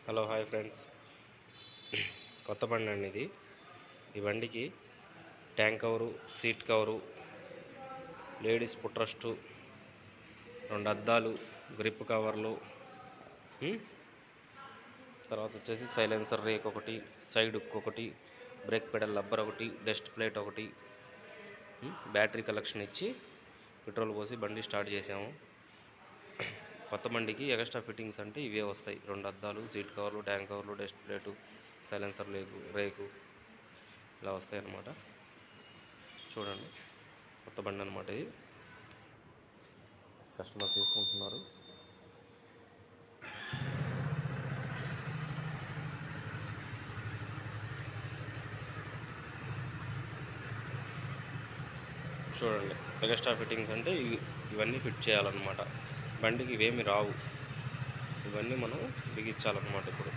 Hello hi friends, కొత్త బండి అండి ఇది. ఈ బండికి tank cover, seat cover, ladies footrest, 2 అద్దాలు, గ్రిప్ కవర్లు, తర్వాత వచ్చేసి సైలెన్సర్ రేక్ ఒకటి, సైడ్ ఉక్ ఒకటి, బ్రేక్ పెడల్ రబ్బర్ ఒకటి, డస్ట్ ప్లేట్ ఒకటి, బ్యాటరీ కలెక్షన్ ఇచ్చి పెట్రోల్ పోసి బండి స్టార్ట్ చేసాము. కొత్త బండికి ఎక్స్ట్రా ఫిట్టింగ్స్ అంటే ఇవే వస్తాయి. 2 అద్దాలు, సీట్ కవర్లు, ట్యాంక్ కవర్లు, డస్ట్ ప్లేటు, సైలెన్సర్ రేకు ఇలా వస్తాయి అన్నమాట. చూడండి, కొత్త బండి అనమాట ఇది. కస్టమర్ తీసుకుంటున్నారు. చూడండి, ఎక్స్ట్రా ఫిట్టింగ్స్ అంటే ఇవన్నీ ఫిట్ చేయాలన్నమాట. బండికి ఇవేమి రావు, ఇవన్నీ మనం బిగించాలన్నమాట ఇప్పుడు.